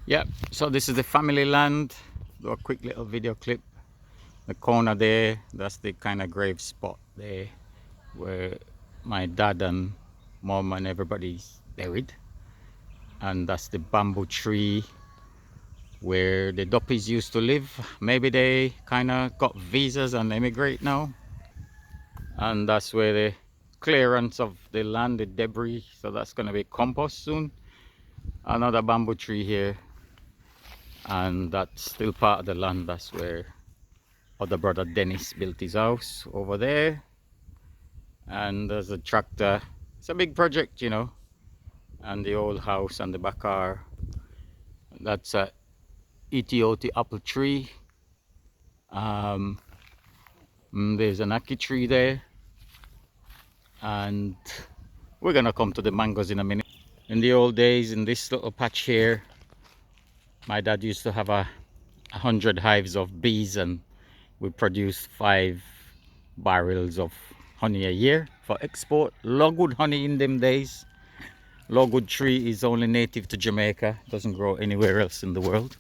Yeah, so this is the family land. Do a quick little video clip. The corner there, that's the kind of grave spot there where my dad and mom and everybody's buried. And that's the bamboo tree where the Duppies used to live. Maybe they kind of got visas and emigrate now. And that's where the clearance of the land, the debris, so that's going to be compost soon. Another bamboo tree here, and that's still part of the land. That's where other brother Dennis built his house over there. And there's a tractor. It's a big project, you know. And the old house and the back are, that's a Ethiopian apple tree. um, there's an ackee tree there, and we're gonna come to the mangoes in a minute. In the old days, in this little patch here, my dad used to have 100 hives of bees, and we produced 5 barrels of honey a year for export. Logwood honey in them days. Logwood tree is only native to Jamaica, doesn't grow anywhere else in the world.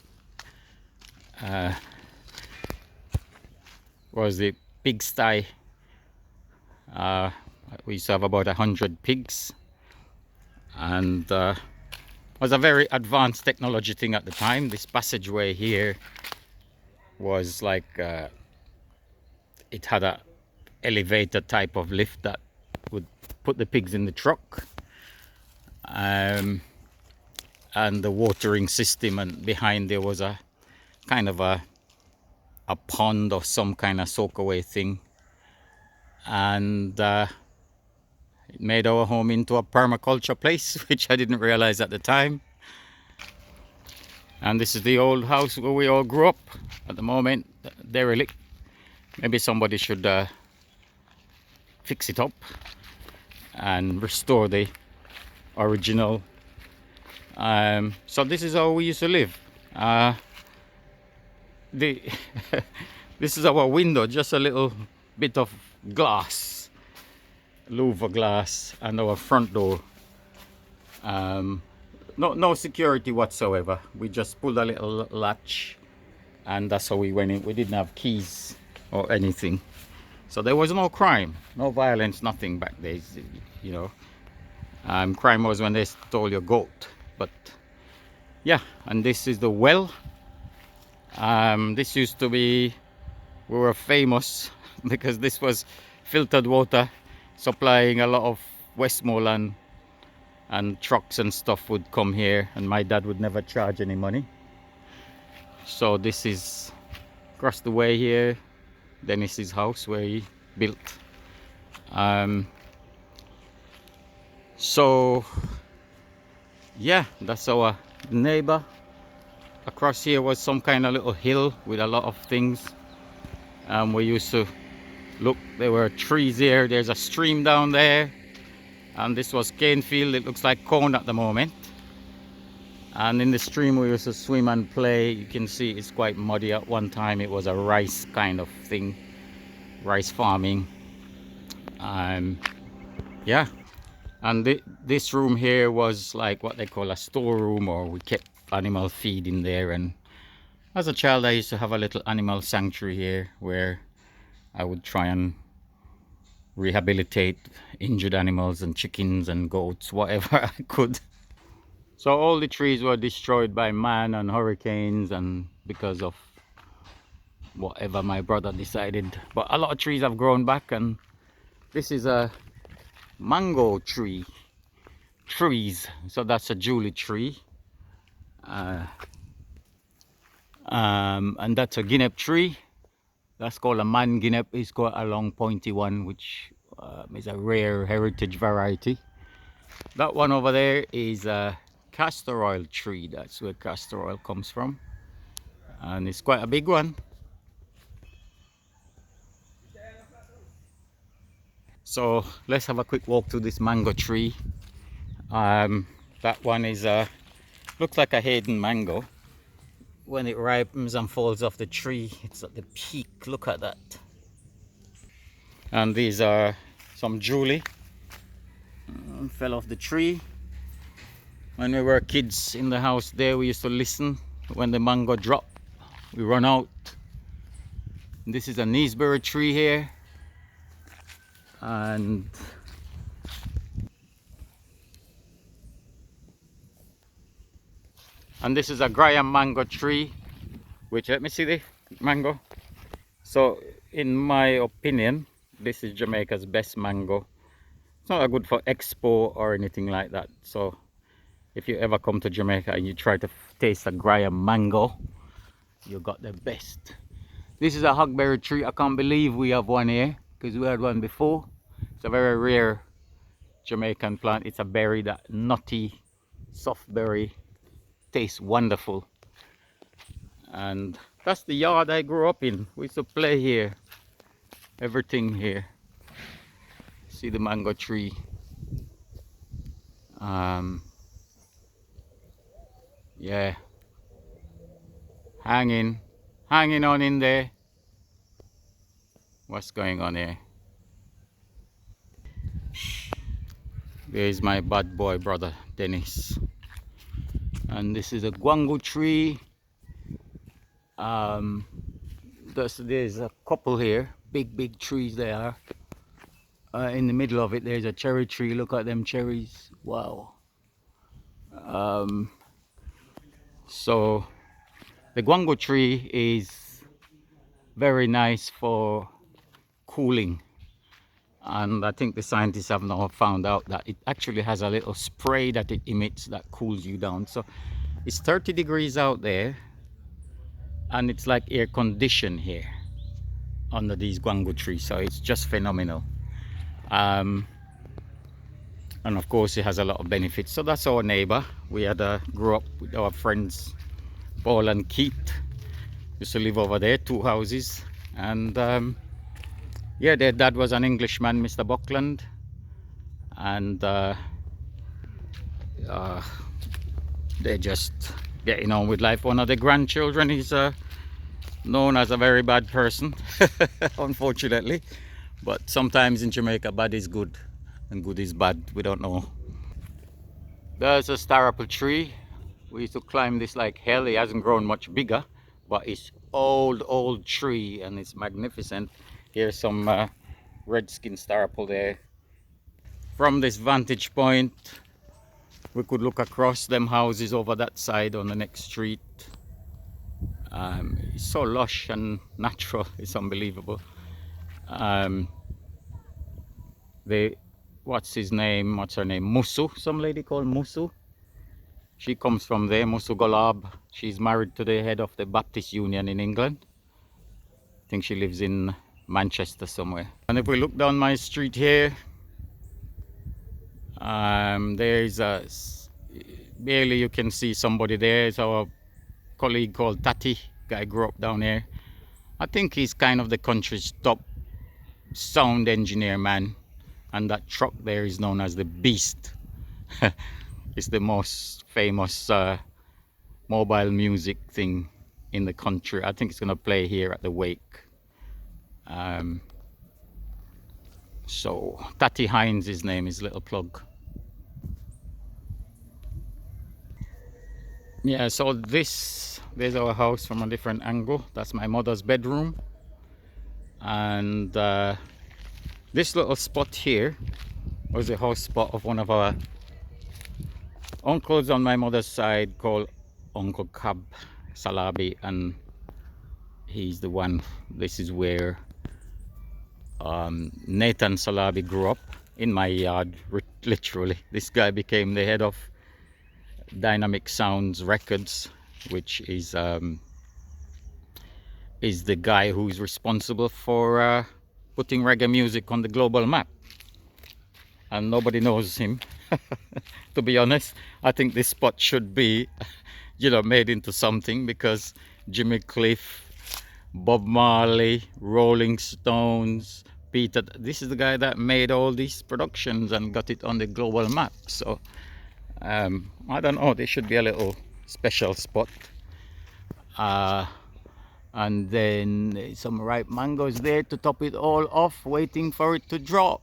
Was the pigsty. uh, we used to have about 100 pigs, and was a very advanced technology thing at the time. This passageway here was like it had a elevator type of lift that would put the pigs in the truck, and the watering system, and behind there was a kind of a pond or some kind of soak away thing, and it made our home into a permaculture place, which I didn't realize at the time. And this is the old house where we all grew up. At the moment, derelict. Maybe somebody should fix it up and restore the original. So this is how we used to live. The this is our window, just a little bit of glass, louver glass, and our front door. No security whatsoever. We just pulled a little latch, and that's how we went in. We didn't have keys or anything, so there was no crime, no violence, nothing back there. You know, crime was when they stole your goat. But yeah, and this is the well. This used to be, we were famous because this was filtered water supplying a lot of Westmoreland, and trucks and stuff would come here, and my dad would never charge any money. So this is across the way here, Dennis's house where he built. So yeah, that's our neighbor. Across here was some kind of little hill with a lot of things. We used to look, there were trees here. There's a stream down there, and this was cane field. It looks like corn at the moment. And in the stream we used to swim and play. You can see it's quite muddy. At one time it was a rice kind of thing, rice farming. Yeah, and this room here was like what they call a storeroom, or we kept animal feed in there. And as a child I used to have a little animal sanctuary here where I would try and rehabilitate injured animals and chickens and goats, whatever I could. So all the trees were destroyed by man and hurricanes, and because of whatever my brother decided. But a lot of trees have grown back, and this is a mango trees. So that's a Julie tree. And that's a guinea tree. That's called a man guinea. It's got a long pointy one, which is a rare heritage variety. That one over there is a castor oil tree. That's where castor oil comes from, and it's quite a big one. So let's have a quick walk to this mango tree. That one is looks like a Hayden mango. When it ripens and falls off the tree, it's at the peak. Look at that. And these are some Julie. Fell off the tree. When we were kids in the house there, we used to listen when the mango drop. We run out. This is a kneesberry tree here, and this is a Graham mango tree, which, let me see the mango. So in my opinion, this is Jamaica's best mango. It's not good for expo or anything like that. So if you ever come to Jamaica and you try to taste a Graham mango, you got the best. This is a hogberry tree. I can't believe we have one here, because we had one before. It's a very rare Jamaican plant. It's a berry, that nutty, soft berry, tastes wonderful. And that's the yard I grew up in. We used to play here, everything here. See the mango tree. Yeah, hanging on in there. What's going on here? There's my bad boy brother Dennis. And this is a guango tree. There's a couple here, big trees they are. In the middle of it there's a cherry tree. Look at them cherries, wow. So the guango tree is very nice for cooling, and I think the scientists have now found out that it actually has a little spray that it emits that cools you down. So it's 30 degrees out there, and it's like air conditioned here under these guango trees, so it's just phenomenal. And of course it has a lot of benefits. So that's our neighbor. We had grew up with our friends Paul and Keith. Used to live over there, 2 houses. And yeah, their dad was an Englishman, Mr. Buckland, and they're just getting on with life. One of the grandchildren is known as a very bad person, unfortunately. But sometimes in Jamaica, bad is good and good is bad. We don't know. There's a star apple tree. We used to climb this like hell. It hasn't grown much bigger, but it's old tree and it's magnificent. Here's some red skin star apple there. From this vantage point, we could look across them houses over that side on the next street. It's so lush and natural, it's unbelievable. What's her name, Musu, some lady called Musu. She comes from there, Musu Golab. She's married to the head of the Baptist Union in England. I think she lives in Manchester somewhere. And if we look down my street here, there's barely you can see somebody there. It's our colleague called Tati. Guy grew up down here. I think he's kind of the country's top sound engineer man, and that truck there is known as the Beast. It's the most famous mobile music thing in the country. I think it's gonna play here at the wake. So Tati Hines, his name is, little plug. Yeah, so there's our house from a different angle. That's my mother's bedroom. And this little spot here was the house spot of one of our uncles on my mother's side called Uncle Cab Salabi, and he's the one. This is where Nathan Salabi grew up, in my yard, literally. This guy became the head of Dynamic Sounds Records, which is the guy who's responsible for putting reggae music on the global map, and nobody knows him. To be honest, I think this spot should be, you know, made into something, because Jimmy Cliff, Bob Marley, Rolling Stones, Peter, this is the guy that made all these productions and got it on the global map. So I don't know, there should be a little special spot. And then some ripe mangoes there to top it all off, waiting for it to drop.